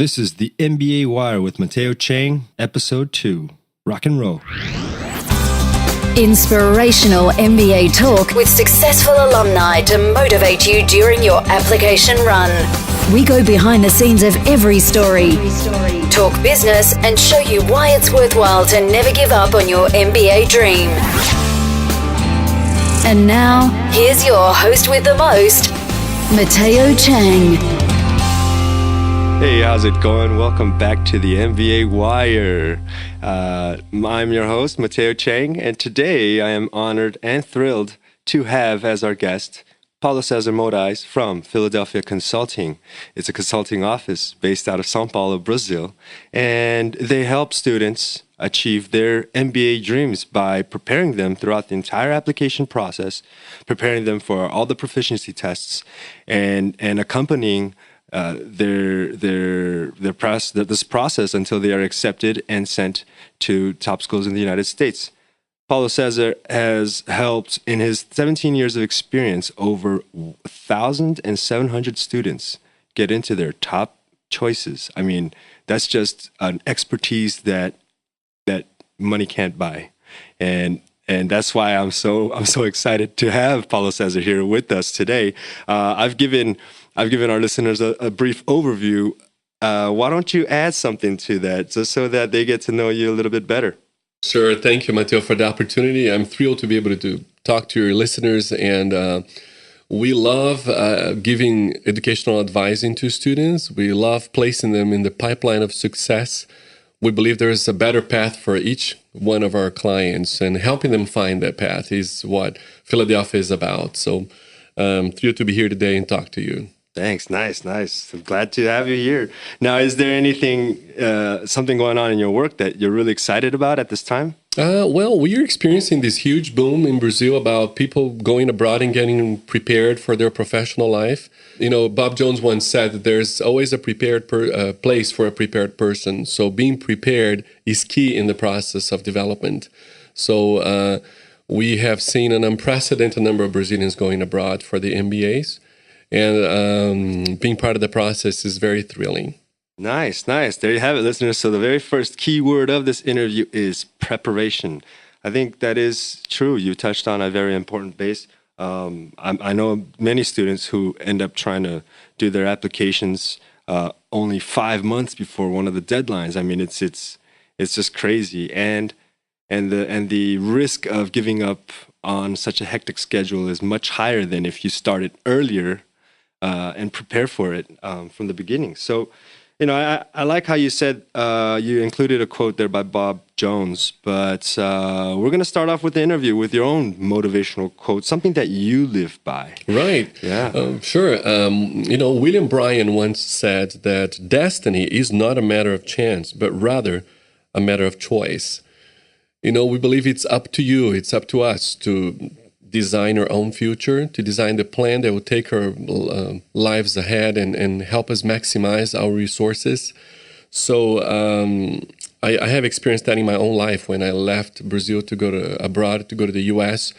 This is the MBA Wire with Mateo Chang, Episode 2. Rock and roll. Inspirational MBA talk with successful alumni to motivate you during your application run. We go behind the scenes of every story, talk business, and show you why it's worthwhile to never give up on your MBA dream. And now, here's your host with the most, Mateo Chang. Hey, how's it going? Welcome back to the MBA Wire. I'm your host, Mateo Chang, and today I am honored and thrilled to have as our guest Paulo Cesar Moraes from Philadelphia Consulting. It's a consulting office based out of São Paulo, Brazil, and they help students achieve their MBA dreams by preparing them throughout the entire application process, preparing them for all the proficiency tests, and accompanying this process until they are accepted and sent to top schools in the United States. Paulo Cesar has helped, in his 17 years of experience, over 1,700 students get into their top choices. I mean, that's just an expertise that money can't buy, and that's why I'm so excited to have Paulo Cesar here with us today. I've given our listeners a brief overview. Why don't you add something to that, just so that they get to know you a little bit better? Sure. Thank you, Mateo, for the opportunity. I'm thrilled to be able to talk to your listeners, and we love giving educational advising to students. We love placing them in the pipeline of success. We believe there is a better path for each one of our clients, and helping them find that path is what Philadelphia is about. So thrilled to be here today and talk to you. Thanks. Nice. I'm glad to have you here. Now, is there anything, something going on in your work that you're really excited about at this time? Well, we are experiencing this huge boom in Brazil about people going abroad and getting prepared for their professional life. You know, Bob Jones once said that there's always a prepared place for a prepared person. So being prepared is key in the process of development. So we have seen an unprecedented number of Brazilians going abroad for the MBAs. And being part of the process is very thrilling. Nice. There you have it, listeners. So the very first key word of this interview is preparation. I think that is true. You touched on a very important base. I know many students who end up trying to do their applications only 5 months before one of the deadlines. I mean, it's just crazy, and the risk of giving up on such a hectic schedule is much higher than if you started earlier and prepare for it from the beginning. So, you know, I like how you said you included a quote there by Bob Jones, but we're going to start off with the interview with your own motivational quote, something that you live by. Right. Yeah. Sure. You know, William Bryan once said that destiny is not a matter of chance, but rather a matter of choice. You know, we believe it's up to you, it's up to us to design our own future, to design the plan that will take our lives ahead and help us maximize our resources. So I have experienced that in my own life when I left Brazil to go abroad, to go to the U.S.,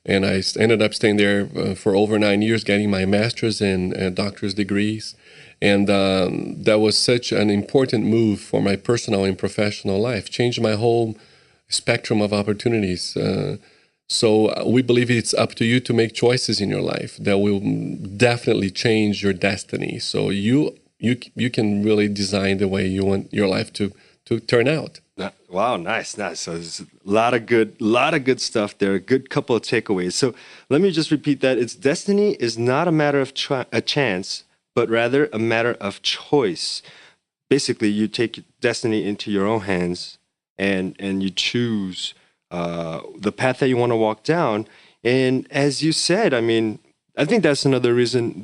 and I ended up staying there for over 9 years, getting my master's and doctor's degrees. And that was such an important move for my personal and professional life, changed my whole spectrum of opportunities. So we believe it's up to you to make choices in your life that will definitely change your destiny. So you can really design the way you want your life to turn out. Wow, nice. So there's a lot of good stuff there. A good couple of takeaways. So let me just repeat that. It's destiny is not a matter of a chance, but rather a matter of choice. Basically, you take destiny into your own hands and you choose the path that you want to walk down. And as you said, I mean, I think that's another reason.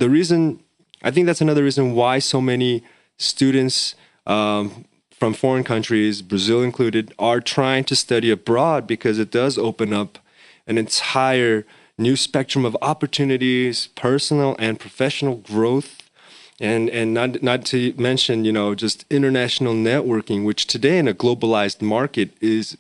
I think that's another reason why so many students from foreign countries, Brazil included, are trying to study abroad, because it does open up an entire new spectrum of opportunities, personal and professional growth. And not to mention, you know, just international networking, which today in a globalized market is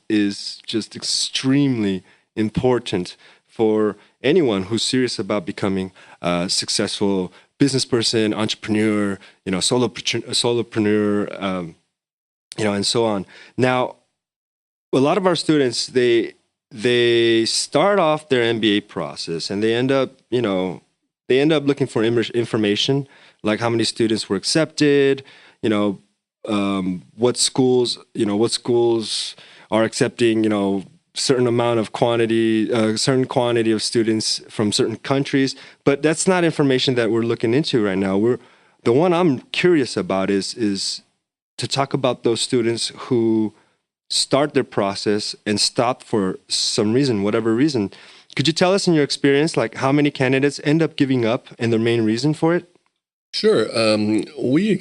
just extremely important for anyone who's serious about becoming a successful business person, entrepreneur, solopreneur, and so on. Now, a lot of our students, they start off their MBA process and they end up looking for information, like how many students were accepted, what schools are accepting, certain quantity of students from certain countries. But that's not information that we're looking into right now. The one I'm curious about is to talk about those students who start their process and stop for some reason, whatever reason. Could you tell us in your experience, like how many candidates end up giving up and their main reason for it? Sure. We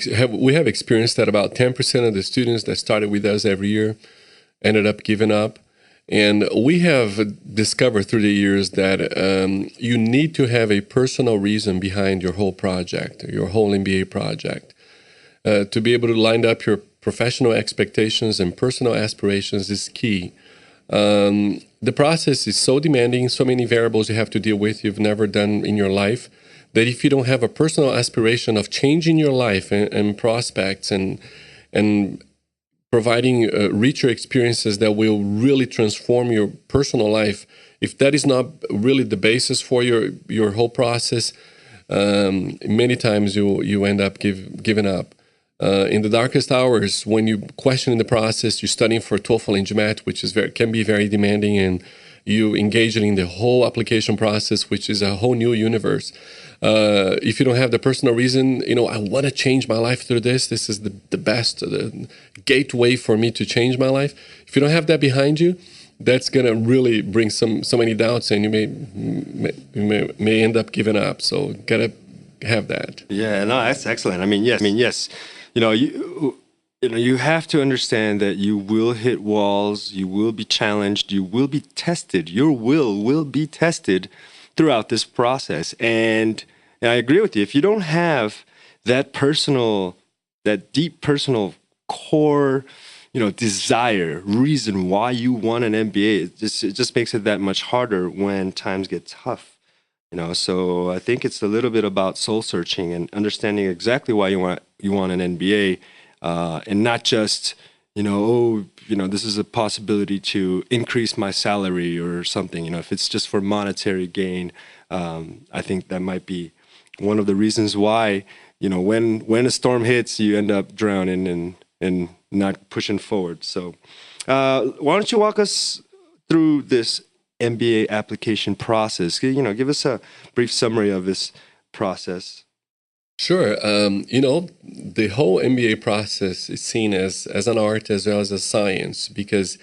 have experienced that about 10% of the students that started with us every year ended up giving up. And we have discovered through the years that you need to have a personal reason behind your whole project, your whole MBA project. To be able to line up your professional expectations and personal aspirations is key. The process is so demanding, so many variables you have to deal with you've never done in your life, that if you don't have a personal aspiration of changing your life and prospects and providing richer experiences that will really transform your personal life, if that is not really the basis for your whole process, many times you end up giving up. In the darkest hours, when you question the process, you're studying for TOEFL and GMAT, which can be very demanding, and you engage in the whole application process, which is a whole new universe. If you don't have the personal reason, I want to change my life through this. This is the best the gateway for me to change my life. If you don't have that behind you, that's going to really bring so many doubts, and you may end up giving up. So gotta have that. Yeah, no, that's excellent. Yes. You have to understand that you will hit walls, you will be challenged, you will be tested. Your will be tested throughout this process. And I agree with you. If you don't have that deep personal core, desire, reason why you want an MBA, it just makes it that much harder when times get tough. So I think it's a little bit about soul searching and understanding exactly why you want an MBA, and not just this is a possibility to increase my salary or something. If it's just for monetary gain, I think that might be one of the reasons why when a storm hits, you end up drowning and not pushing forward. So why don't you walk us through this MBA application process? Give us a brief summary of this process. Sure. The whole MBA process is seen as an art as well as a science, because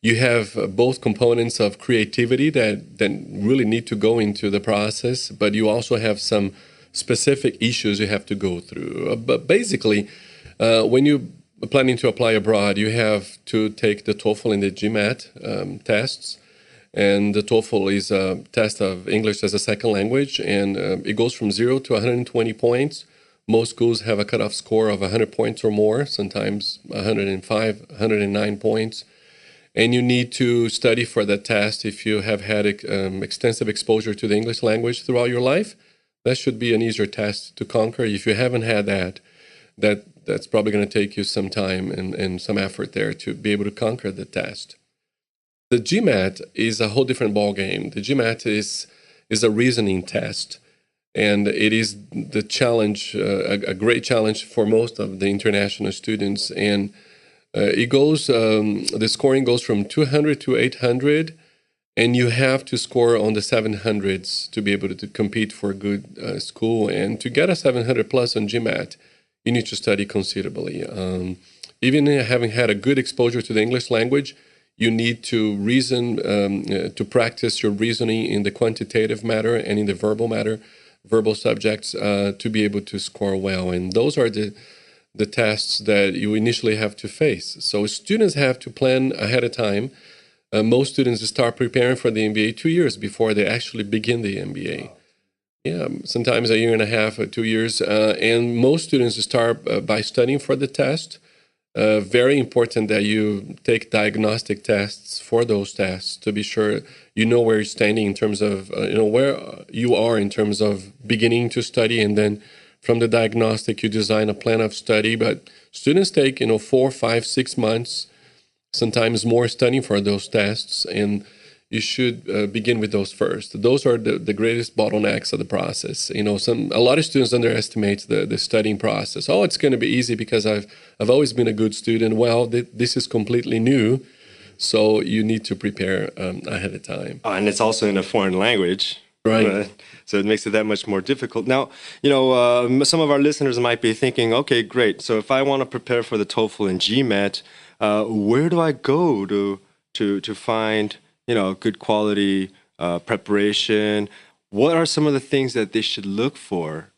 you have both components of creativity that really need to go into the process, but you also have some specific issues you have to go through. But basically, when you're planning to apply abroad, you have to take the TOEFL and the GMAT tests. And the TOEFL is a test of English as a second language, and it goes from 0 to 120 points. Most schools have a cutoff score of 100 points or more, sometimes 105, 109 points. And you need to study for that test if you have had extensive exposure to the English language throughout your life. That should be an easier test to conquer. If you haven't had that's probably going to take you some time and some effort there to be able to conquer the test. The GMAT is a whole different ballgame. The GMAT is a reasoning test, and it is the challenge, a great challenge for most of the international students. And the scoring goes from 200 to 800, and you have to score on the 700s to be able to compete for a good school. And to get a 700 plus on GMAT, you need to study considerably. Even having had a good exposure to the English language, you need to reason, to practice your reasoning in the quantitative matter and in the verbal subjects, to be able to score well. And those are the tests that you initially have to face. So students have to plan ahead of time. Most students start preparing for the MBA 2 years before they actually begin the MBA. Yeah, sometimes a year and a half or 2 years. And most students start by studying for the test. Very important that you take diagnostic tests for those tests to be sure you know where you're standing in terms of, where you are in terms of beginning to study and then From the diagnostic, you design a plan of study, but students take 4, 5, 6 months, sometimes more studying for those tests, and you should begin with those first. Those are the greatest bottlenecks of the process. A lot of students underestimate the studying process. Oh, it's going to be easy because I've always been a good student. Well, this is completely new, so you need to prepare ahead of time. And it's also in a foreign language. Right. So it makes it that much more difficult. Now, some of our listeners might be thinking, okay, great. So if I want to prepare for the TOEFL and GMAT, where do I go to find good quality preparation? What are some of the things that they should look for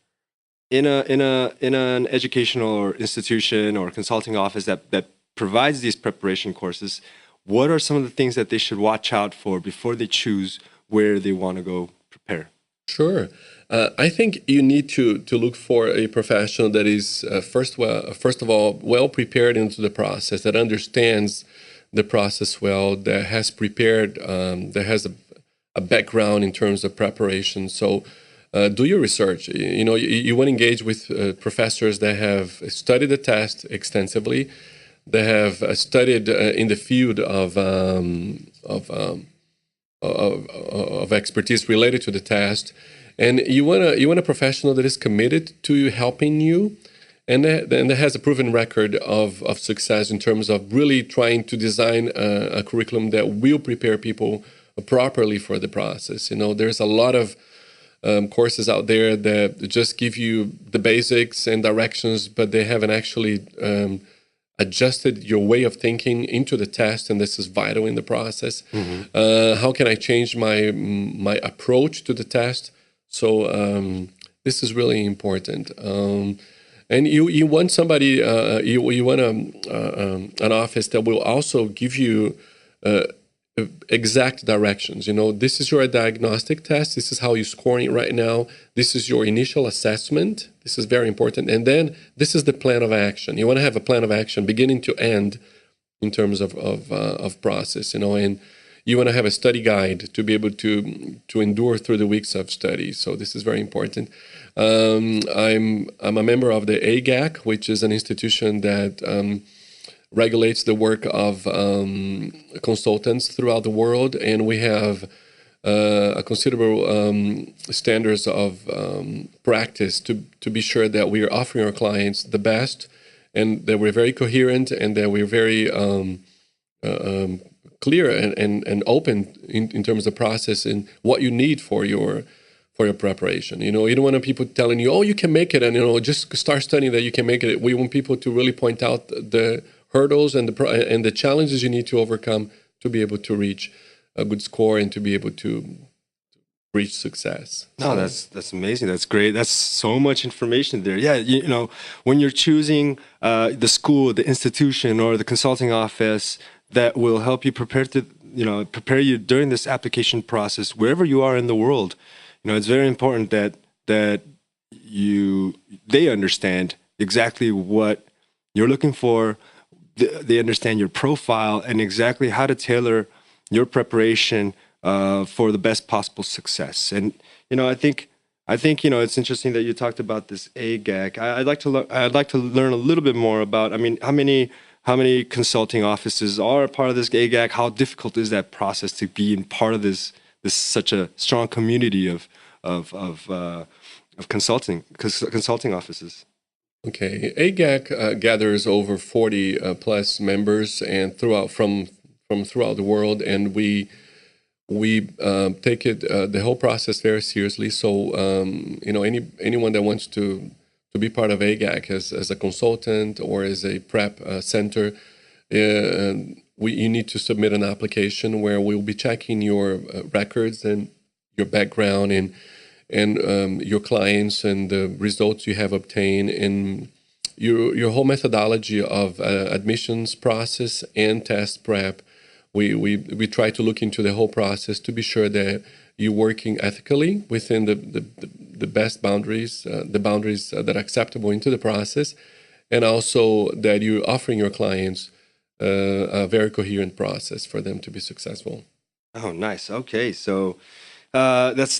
in an educational or institution or consulting office that provides these preparation courses? What are some of the things that they should watch out for before they choose where they want to go prepare? Sure. I think you need to look for a professional that is first of all well prepared into the process, that understands the process well, that has prepared, that has a background in terms of preparation. So do your research. You want to engage with professors that have studied the test extensively, that have studied in the field of expertise related to the test, and you want a professional that is committed to helping you, and that has a proven record of success in terms of really trying to design a curriculum that will prepare people properly for the process. There's a lot of courses out there that just give you the basics and directions, but they haven't actually adjusted your way of thinking into the test, and this is vital in the process. Mm-hmm. How can I change my approach to the test? So this is really important. And you want somebody, you want an office that will also give you exact directions. This is your diagnostic test. This is how you're scoring right now. This is your initial assessment. This is very important. And then this is the plan of action. You want to have a plan of action beginning to end in terms of process, and you want to have a study guide to be able to endure through the weeks of study. So this is very important. I'm a member of the AGAC, which is an institution that regulates the work of consultants throughout the world, and we have a considerable standards of practice to be sure that we are offering our clients the best, and that we're very coherent, and that we're very clear and open in terms of process and what you need for your preparation. You don't want people telling you, oh, you can make it, and just start studying that you can make it. We want people to really point out the hurdles and the challenges you need to overcome to be able to reach a good score and to be able to reach success. No, that's amazing. That's great. That's so much information there. Yeah, when you're choosing the school, the institution, or the consulting office that will help you prepare you during this application process, wherever you are in the world, it's very important that they understand exactly what you're looking for. They understand your profile and exactly how to tailor your preparation for the best possible success. And I think it's interesting that you talked about this AGAC. I'd like to learn a little bit more about. How many consulting offices are part of this AGAC? How difficult is that process to be in part of this such a strong community of consulting offices? Okay, AGAC gathers over 40 plus members and from throughout the world, and we take it the whole process very seriously. So anyone that wants to be part of AGAC as a consultant or as a prep center, you need to submit an application where we'll be checking your records and your background and your clients and the results you have obtained and your whole methodology of admissions process and test prep. We try to look into the whole process to be sure that you're working ethically within the best boundaries, the boundaries that are acceptable into the process, and also that you're offering your clients a very coherent process for them to be successful. Oh, nice. Okay, so that's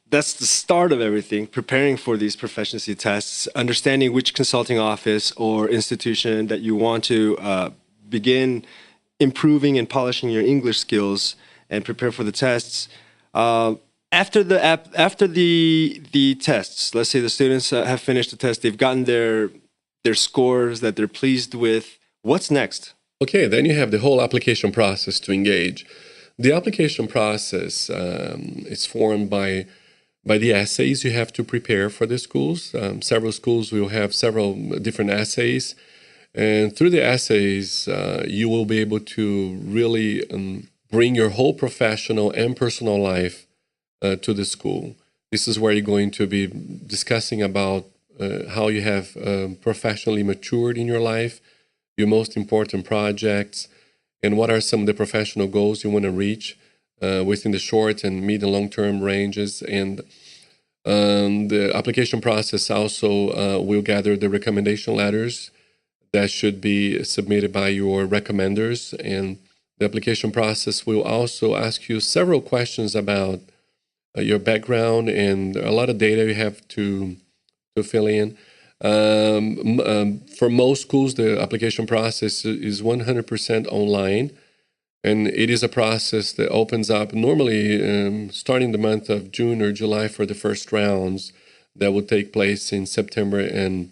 that's the start of everything, preparing for these proficiency tests, understanding which consulting office or institution that you want to begin improving and polishing your English skills and prepare for the tests. After the tests, let's say the students have finished the test, they've gotten their scores that they're pleased with. What's next? Okay, then you have the whole application process to engage. The application process is formed by the essays you have to prepare for the schools. Several schools will have several different essays. And through the essays, you will be able to really bring your whole professional and personal life to the school. This is where you're going to be discussing about how you have professionally matured in your life, your most important projects, and what are some of the professional goals you want to reach within the short and mid and long-term ranges. And the application process also will gather the recommendation letters that should be submitted by your recommenders. And the application process will also ask you several questions about your background and a lot of data you have to fill in. For most schools, the application process is 100% online, and it is a process that opens up normally starting the month of June or July for the first rounds that will take place in September and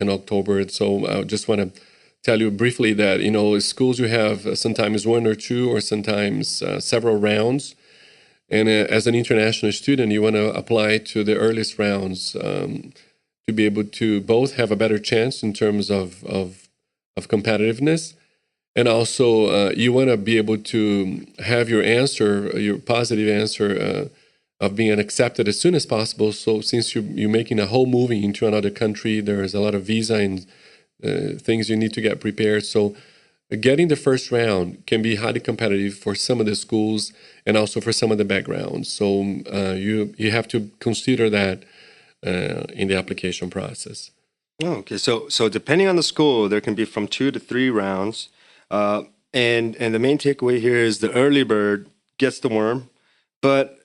October. So I just want to tell you briefly that, schools you have sometimes one or two or sometimes several rounds. And as an international student, you want to apply to the earliest rounds to be able to both have a better chance in terms of competitiveness, and also you want to be able to have your answer, your positive answer of being accepted as soon as possible. So since you're making a whole moving into another country, there's a lot of visa and things you need to get prepared. So getting the first round can be highly competitive for some of the schools and also for some of the backgrounds. So you have to consider that in the application process. Oh, okay, so depending on the school, there can be from 2 to 3 rounds, and the main takeaway here is the early bird gets the worm. But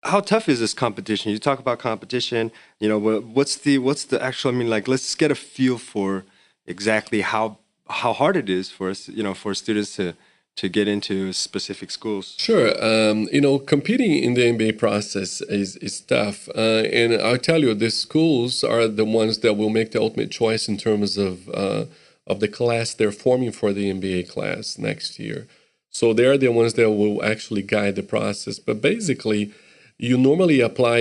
how tough is this competition? You talk about competition. What's the actual? I mean, like, let's get a feel for exactly how hard it is for us, for students to get into specific schools. Sure. Competing in the MBA process is tough. And I'll tell you, the schools are the ones that will make the ultimate choice in terms of the class they're forming for the MBA class next year. So they're the ones that will actually guide the process. But basically, you normally apply,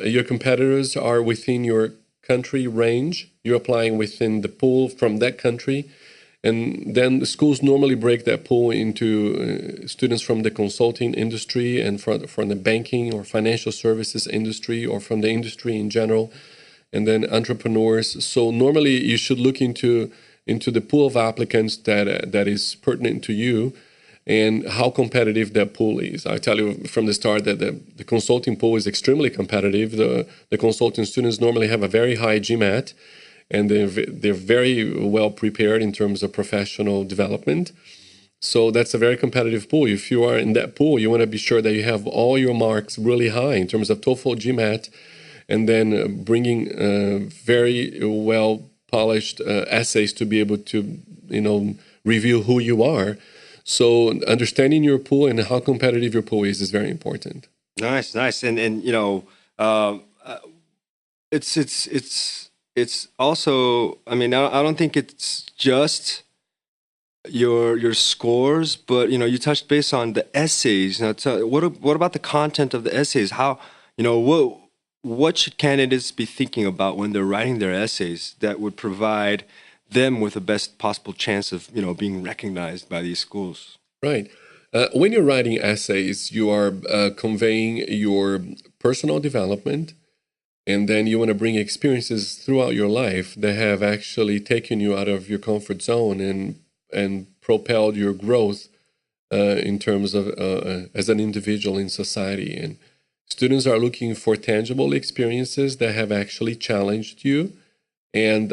your competitors are within your country range. You're applying within the pool from that country. And then the schools normally break that pool into students from the consulting industry and from the banking or financial services industry or from the industry in general, and then entrepreneurs. So normally you should look into the pool of applicants that is pertinent to you and how competitive that pool is. I tell you from the start that the consulting pool is extremely competitive. The consulting students normally have a very high GMAT, and they're very well prepared in terms of professional development. So that's a very competitive pool. If you are in that pool, you want to be sure that you have all your marks really high in terms of TOEFL, GMAT, and then bringing very well polished essays to be able to, reveal who you are. So understanding your pool and how competitive your pool is very important. Nice. And it's also, I mean, I don't think it's just your scores, but you touched base on the essays. What about the content of the essays? How, what should candidates be thinking about when they're writing their essays that would provide them with the best possible chance of being recognized by these schools? Right. When you're writing essays, you are conveying your personal development. And then you want to bring experiences throughout your life that have actually taken you out of your comfort zone and propelled your growth in terms of as an individual in society. And students are looking for tangible experiences that have actually challenged you and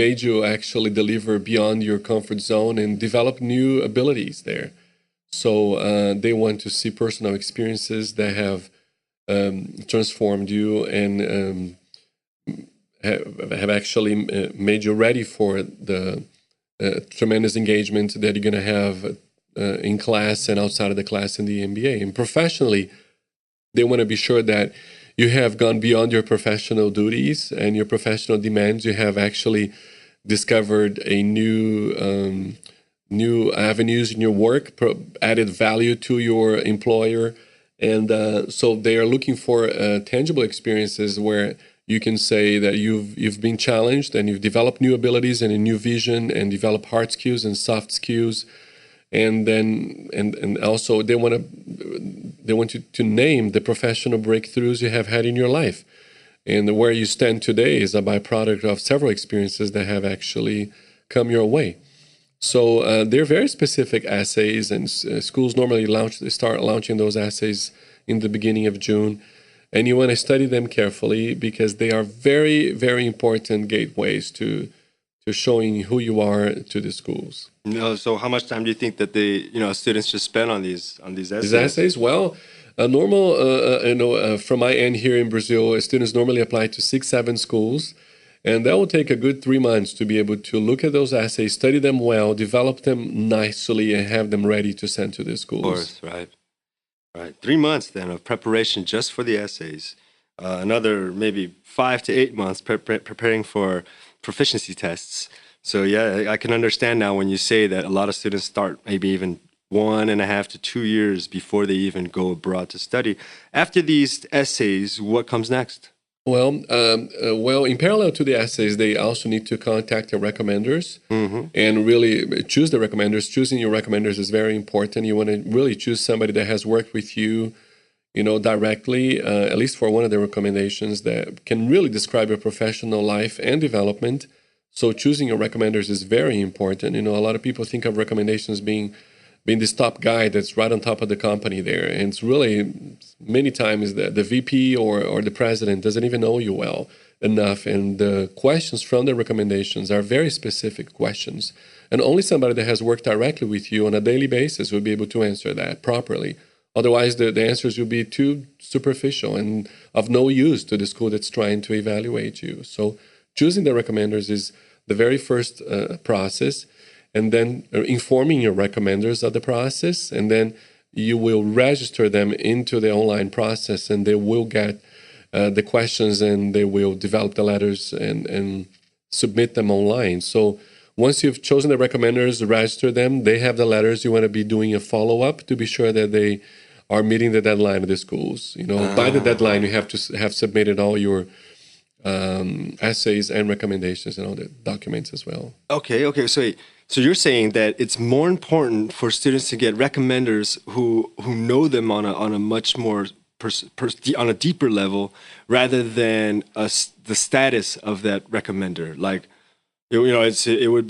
made you actually deliver beyond your comfort zone and develop new abilities there. So they want to see personal experiences that have transformed you and have actually made you ready for the tremendous engagement that you're going to have in class and outside of the class in the MBA. And professionally, they want to be sure that you have gone beyond your professional duties and your professional demands. You have actually discovered a new avenues in your work, added value to your employer. And so they are looking for tangible experiences where you can say that you've been challenged and you've developed new abilities and a new vision and developed hard skills and soft skills. And then and also they want you to name the professional breakthroughs you have had in your life. And where you stand today is a byproduct of several experiences that have actually come your way. So they're very specific essays, and schools normally start launching those essays in the beginning of June. And you want to study them carefully because they are very, very important gateways to showing who you are to the schools. So how much time do you think that students should spend on these essays? These essays, well, from my end here in Brazil, students normally apply to 6-7 schools, and that will take a good 3 months to be able to look at those essays, study them well, develop them nicely, and have them ready to send to the schools. Of course, right. 3 months then of preparation just for the essays. Another maybe 5 to 8 months preparing for proficiency tests. So yeah, I can understand now when you say that a lot of students start maybe even 1.5 to 2 years before they even go abroad to study. After these essays, what comes next? Well, in parallel to the essays, they also need to contact their recommenders and really choose the recommenders. Choosing your recommenders is very important. You want to really choose somebody that has worked with you, directly, at least for one of the recommendations that can really describe your professional life and development. So choosing your recommenders is very important. A lot of people think of recommendations being this top guy that's right on top of the company there. And it's really many times the VP or the president doesn't even know you well enough. And the questions from the recommendations are very specific questions. And only somebody that has worked directly with you on a daily basis will be able to answer that properly. Otherwise, the answers will be too superficial and of no use to the school that's trying to evaluate you. So choosing the recommenders is the very first process. And then informing your recommenders of the process, and then you will register them into the online process, and they will get the questions, and they will develop the letters and submit them online. So once you've chosen the recommenders, register them, they have the letters. You want to be doing a follow-up to be sure that they are meeting the deadline of the schools. By the deadline, you have to have submitted all your essays and recommendations and all the documents as well. Okay. So you're saying that it's more important for students to get recommenders who know them on a much more on a deeper level rather than the status of that recommender. Like, it would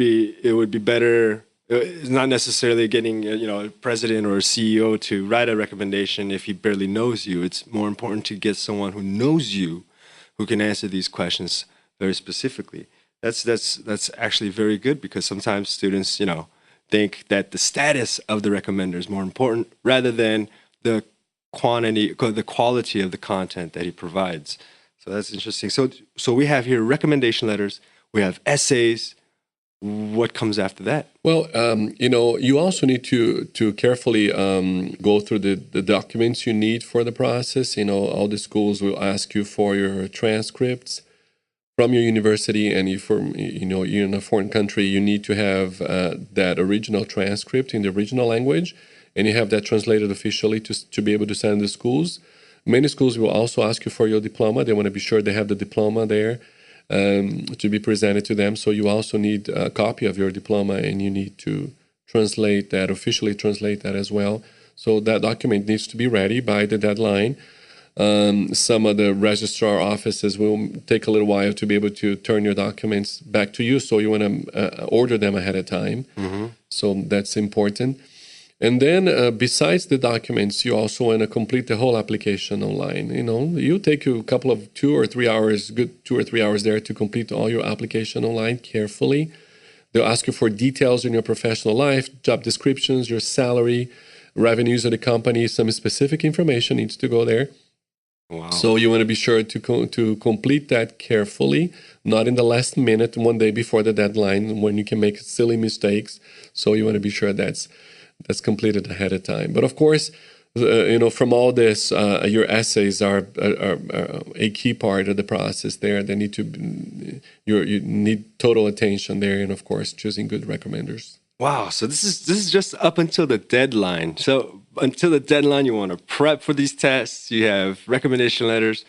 be better. It's not necessarily getting a president or a CEO to write a recommendation if he barely knows you. It's more important to get someone who knows you, who can answer these questions very specifically. That's actually very good, because sometimes students, think that the status of the recommender is more important rather than the quality of the content that he provides. So that's interesting. So we have here recommendation letters, we have essays. What comes after that? Well, you also need to carefully go through the documents you need for the process. All the schools will ask you for your transcripts from your university, and you're in a foreign country, you need to have that original transcript in the original language, and you have that translated officially to be able to send to schools. Many schools will also ask you for your diploma. They want to be sure they have the diploma there to be presented to them. So you also need a copy of your diploma, and you need to officially translate that as well. So that document needs to be ready by the deadline. Some of the registrar offices will take a little while to be able to turn your documents back to you, so you want to order them ahead of time. So that's important. And then besides the documents, you also want to complete the whole application online. It'll take you a couple of 2 or 3 hours, good 2 or 3 hours there to complete all your application online carefully. They'll ask you for details in your professional life, job descriptions, your salary, revenues of the company. Some specific information needs to go there. Wow. So you want to be sure to complete that carefully, not in the last minute, one day before the deadline, when you can make silly mistakes. So you want to be sure that's completed ahead of time. But of course, from all this, your essays are a key part of the process. There, they need to you need total attention there, and of course, choosing good recommenders. Wow. So this is just up until the deadline. So until the deadline, you want to prep for these tests. You have recommendation letters,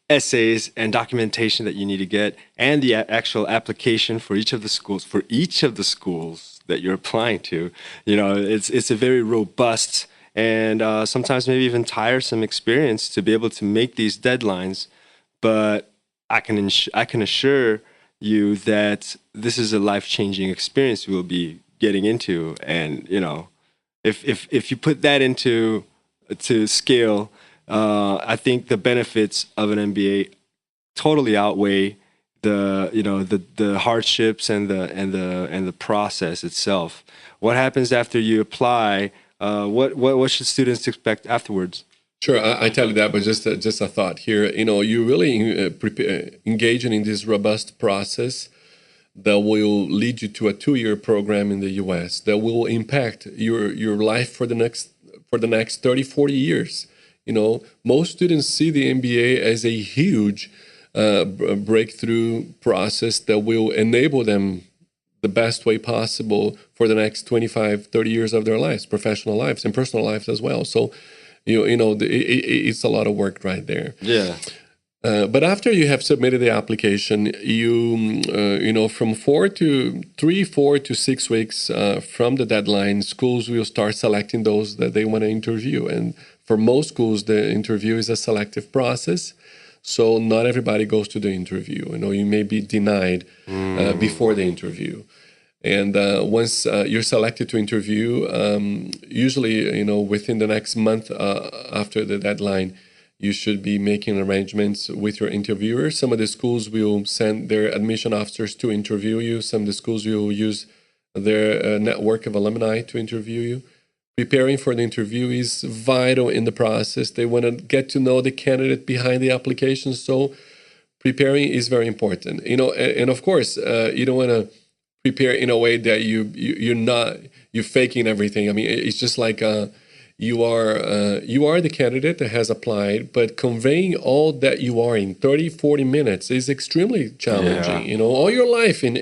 essays, and documentation that you need to get, and the actual application for each of the schools. For each of the schools that you're applying to, it's a very robust and sometimes maybe even tiresome experience to be able to make these deadlines. But I can assure you that this is a life-changing experience you will be getting into, and if you put that to scale, I think the benefits of an MBA totally outweigh the hardships and the process itself. What happens after you apply? What should students expect afterwards? Sure, I tell you that, but just a thought here. You really engaging in this robust process that will lead you to a 2-year program in the U.S. that will impact your life for the next 30, 40 years. Most students see the MBA as a huge breakthrough process that will enable them the best way possible for the next 25, 30 years of their lives, professional lives and personal lives as well. So, it's a lot of work right there. Yeah. But after you have submitted the application, from 4 to 6 weeks from the deadline, schools will start selecting those that they want to interview. And for most schools, the interview is a selective process. So not everybody goes to the interview. You may be denied before the interview. And once you're selected to interview, usually, within the next month after the deadline, you should be making arrangements with your interviewer. Some of the schools will send their admission officers to interview you. Some of the schools will use their network of alumni to interview you. Preparing for the interview is vital in the process. They want to get to know the candidate behind the application. So preparing is very important. And of course, you don't want to prepare in a way that you're faking everything. I mean, it's just like you are the candidate that has applied, but conveying all that you are in 30, 40 minutes is extremely challenging. Yeah. All your life in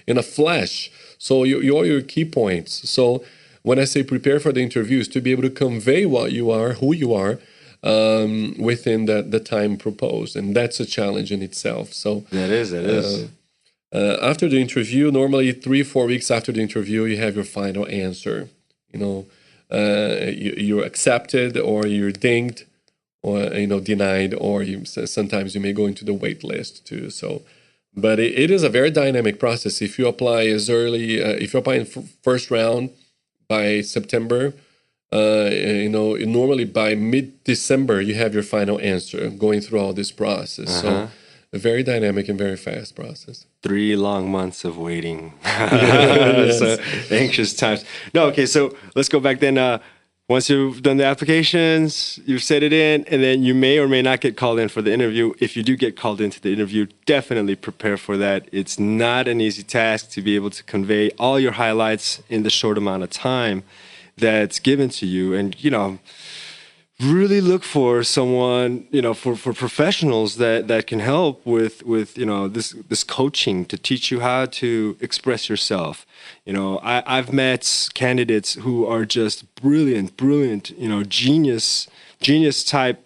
a flash. So all your key points. So when I say prepare for the interviews, to be able to convey what you are, who you are, within the time proposed, and that's a challenge in itself. So That is. After the interview, normally 3-4 weeks after the interview, you have your final answer. You're accepted, or you're dinged, or denied, or sometimes you may go into the wait list too. So, but it is a very dynamic process. If you apply if you apply in first round by September, normally by mid-December you have your final answer, going through all this process. So a very dynamic and very fast process. 3 long months of waiting. So anxious times. No, okay, so let's go back then. Once you've done the applications, you've set it in, and then you may or may not get called in for the interview. If you do get called into the interview, definitely prepare for that. It's not an easy task to be able to convey all your highlights in the short amount of time that's given to you. And, really look for someone, for professionals that can help with this coaching to teach you how to express yourself. I've met candidates who are just brilliant, genius type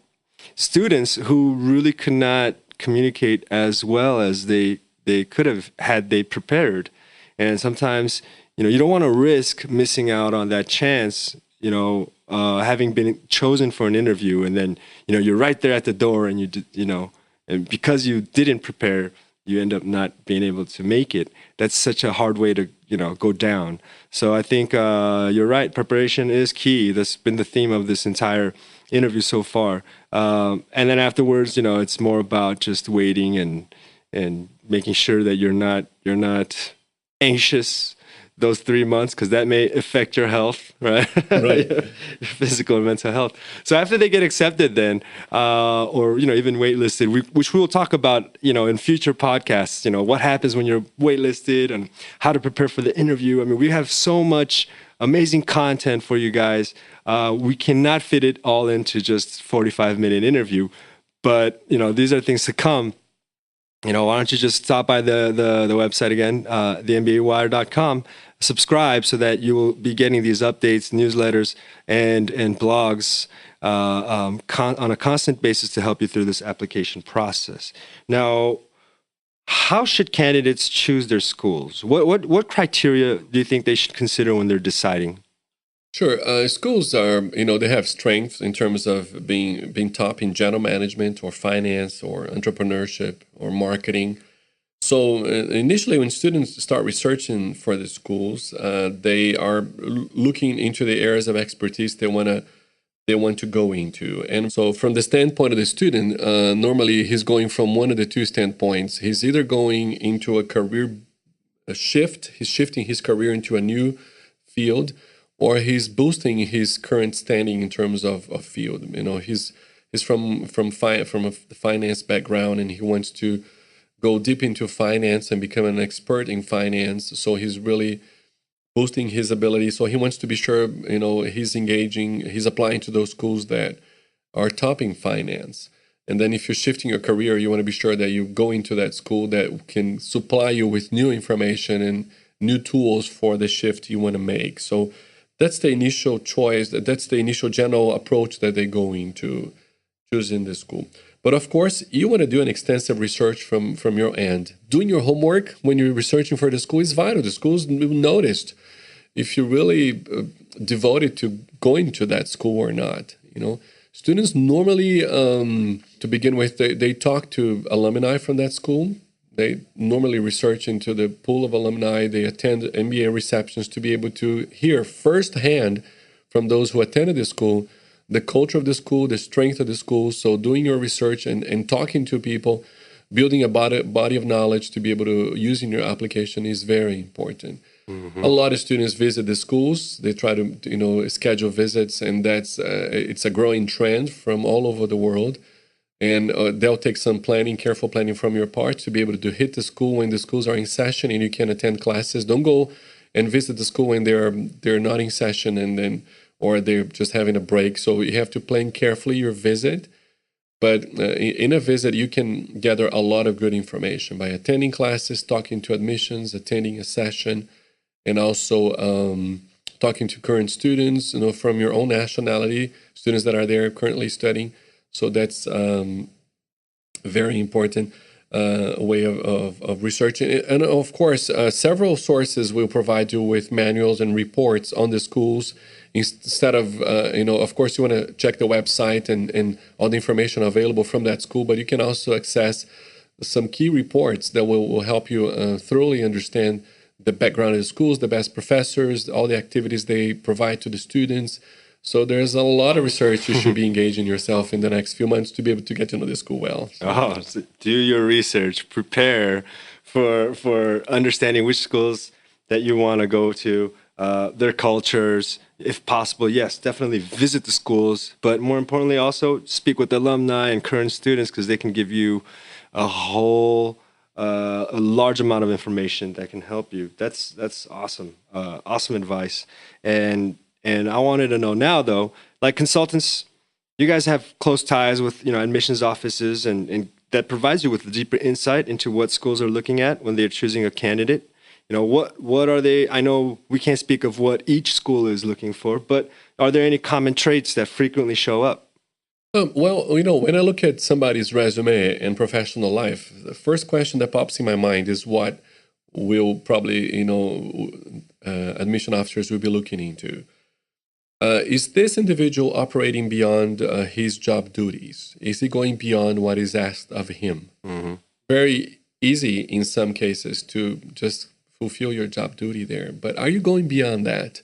students who really could not communicate as well as they could have had they prepared. And sometimes, you don't want to risk missing out on that chance, having been chosen for an interview, and then, you're right there at the door, and and because you didn't prepare, you end up not being able to make it. That's such a hard way to, go down. So I think you're right. Preparation is key. That's been the theme of this entire interview so far. And then afterwards, it's more about just waiting and making sure that you're not anxious those 3 months because that may affect your health, right? Right. Your physical and mental health. So after they get accepted, then, or even waitlisted, which we will talk about, in future podcasts. What happens when you're waitlisted and how to prepare for the interview. I mean, we have so much amazing content for you guys. We cannot fit it all into just 45-minute interview, but these are things to come. Why don't you just stop by the website again, thembayWire.com, subscribe so that you will be getting these updates, newsletters, and blogs on a constant basis to help you through this application process. Now, how should candidates choose their schools? What criteria do you think they should consider when they're deciding? Sure. Schools are, they have strengths in terms of being top in general management or finance or entrepreneurship or marketing. So initially, when students start researching for the schools, they are looking into the areas of expertise they want to go into. And so from the standpoint of the student, normally he's going from one of the two standpoints. He's either going into a shift, he's shifting his career into a new field, or he's boosting his current standing in terms of field. He's from a finance background, and he wants to go deep into finance and become an expert in finance. So he's really boosting his ability. So he wants to be sure, he's applying to those schools that are topping finance. And then if you're shifting your career, you want to be sure that you go into that school that can supply you with new information and new tools for the shift you want to make. So that's the initial choice. That's the initial general approach that they go into choosing the school. But of course, you want to do an extensive research from your end. Doing your homework when you're researching for the school is vital. The schools noticed if you're really devoted to going to that school or not. Students normally, to begin with, they talk to alumni from that school. They normally research into the pool of alumni. They attend MBA receptions to be able to hear firsthand from those who attended the school the culture of the school, the strength of the school. So doing your research and talking to people, building a body of knowledge to be able to use in your application is very important. Mm-hmm. A lot of students visit the schools. They try to schedule visits, and that's it's a growing trend from all over the world. And they'll take some careful planning from your part to be able to hit the school when the schools are in session and you can attend classes. Don't go and visit the school when they're not in session or they're just having a break. So you have to plan carefully your visit. But in a visit, you can gather a lot of good information by attending classes, talking to admissions, attending a session, and also talking to current students, from your own nationality, students that are there currently studying. So that's very important way of researching. And of course, several sources will provide you with manuals and reports on the schools. Instead of course, you want to check the website and all the information available from that school, but you can also access some key reports that will help you thoroughly understand the background of the schools, the best professors, all the activities they provide to the students. So there's a lot of research you should be engaging yourself in the next few months to be able to get to know the school well. So do your research, prepare for understanding which schools that you want to go to, their cultures. If possible, yes, definitely visit the schools, but more importantly, also speak with alumni and current students because they can give you a large amount of information that can help you. That's awesome, awesome advice. And I wanted to know now, though, like consultants, you guys have close ties with, admissions offices, and that provides you with a deeper insight into what schools are looking at when they're choosing a candidate. What are they? I know we can't speak of what each school is looking for, but are there any common traits that frequently show up? Well, when I look at somebody's resume and professional life, the first question that pops in my mind is what will probably, admission officers will be looking into. Is this individual operating beyond his job duties? Is he going beyond what is asked of him? Mm-hmm. Very easy in some cases to just fulfill your job duty there. But are you going beyond that?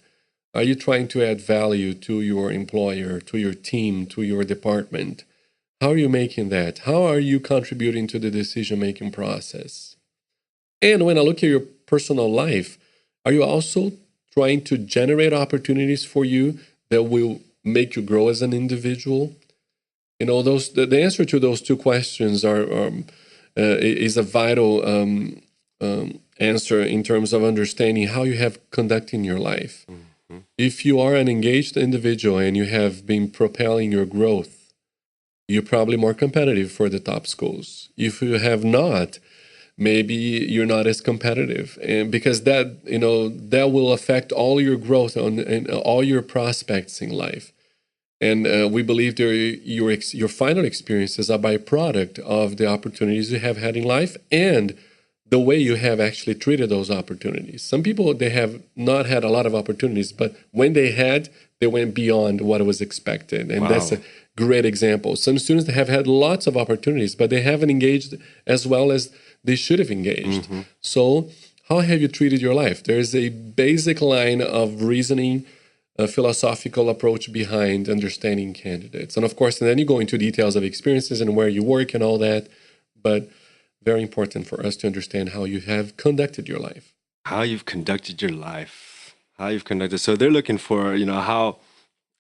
Are you trying to add value to your employer, to your team, to your department? How are you making that? How are you contributing to the decision-making process? And when I look at your personal life, are you also trying to generate opportunities for you that will make you grow as an individual? You know, the answer to those two questions is a vital answer in terms of understanding how you have conducting your life. Mm-hmm. If you are an engaged individual and you have been propelling your growth, you're probably more competitive for the top schools. If you have not, maybe you're not as competitive, and because that will affect all your growth and all your prospects in life. And we believe your final experiences are a byproduct of the opportunities you have had in life and the way you have actually treated those opportunities. Some people, they have not had a lot of opportunities, but when they had, they went beyond what was expected. And that's a great example. Some students have had lots of opportunities, but they haven't engaged as well as they should have engaged. Mm-hmm. So how have you treated your life? There's a basic line of reasoning, a philosophical approach behind understanding candidates. And of course, and then you go into details of experiences and where you work and all that. But very important for us to understand how you have conducted your life. How you've conducted your life. So they're looking for,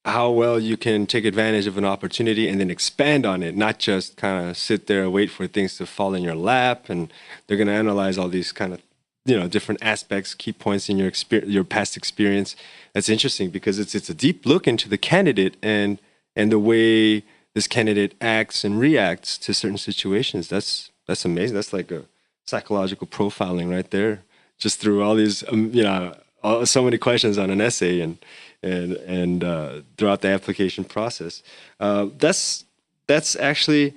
how well you can take advantage of an opportunity and then expand on it, not just kind of sit there and wait for things to fall in your lap. And they're going to analyze all these kind of, different aspects, key points in your past experience. That's interesting because it's a deep look into the candidate and the way this candidate acts and reacts to certain situations. That's amazing. That's like a psychological profiling right there, just through all these, so many questions on an essay and throughout the application process. That's actually,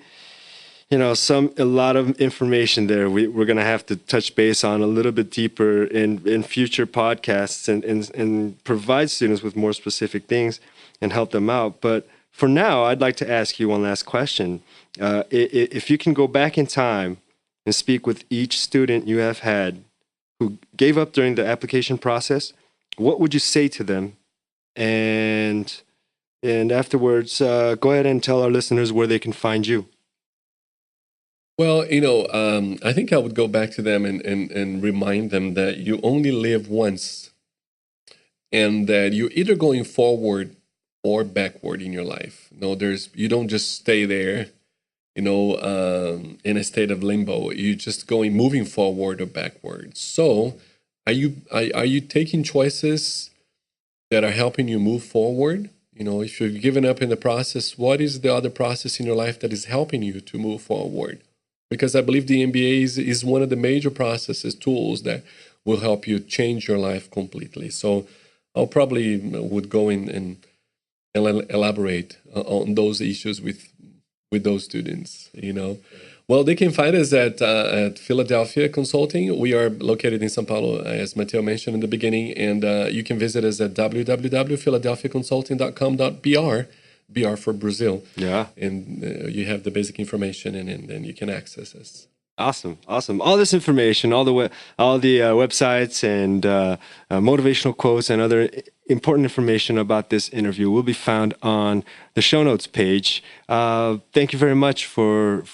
a lot of information there. We're going to have to touch base on a little bit deeper in future podcasts and provide students with more specific things and help them out. But for now, I'd like to ask you one last question. If you can go back in time and speak with each student you have had who gave up during the application process, what would you say to them? And afterwards, go ahead and tell our listeners where they can find you. Well, I think I would go back to them and remind them that you only live once and that you're either going forward or backward in your life. You don't just stay there, in a state of limbo. You're just moving forward or backward. So are you taking choices that are helping you move forward? If you've given up in the process, what is the other process in your life that is helping you to move forward? Because I believe the MBA is one of the major processes, tools that will help you change your life completely. So I'll probably would go in and elaborate on those issues with those students, Well, they can find us at Philadelphia Consulting. We are located in São Paulo, as Mateo mentioned in the beginning, and you can visit us at www.philadelphiaconsulting.com.br, BR for Brazil. Yeah. And you have the basic information, and then you can access us. Awesome. All this information, all the websites and motivational quotes and other important information about this interview will be found on the show notes page. Thank you very much for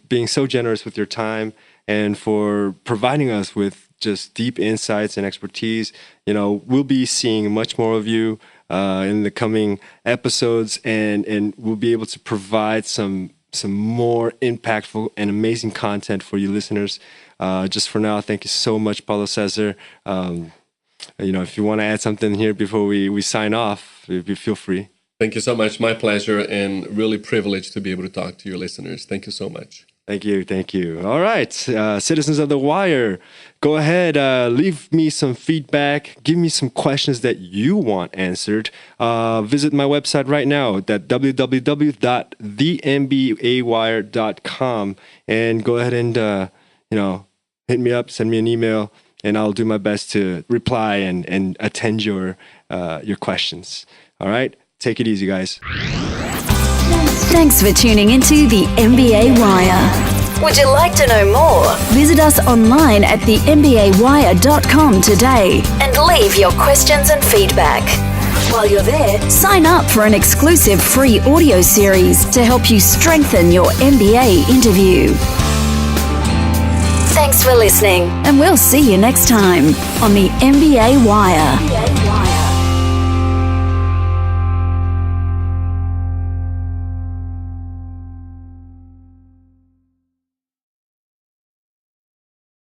being so generous with your time and for providing us with just deep insights and expertise. We'll be seeing much more of you in the coming episodes, and we'll be able to provide some more impactful and amazing content for you listeners. Just for now, thank you so much, Paulo Cesar. If you want to add something here before we sign off, feel free. Thank you so much. My pleasure, and really privileged to be able to talk to your listeners. Thank you so much. Thank you. All right, citizens of The Wire, go ahead, leave me some feedback, give me some questions that you want answered. Visit my website right now at www.thembawire.com and go ahead and hit me up, send me an email, and I'll do my best to reply and attend your questions. All right, take it easy, guys. Thanks for tuning into the MBA Wire. Would you like to know more? Visit us online at thembawire.com today and leave your questions and feedback. While you're there, sign up for an exclusive free audio series to help you strengthen your MBA interview. Thanks for listening, and we'll see you next time on the MBA Wire.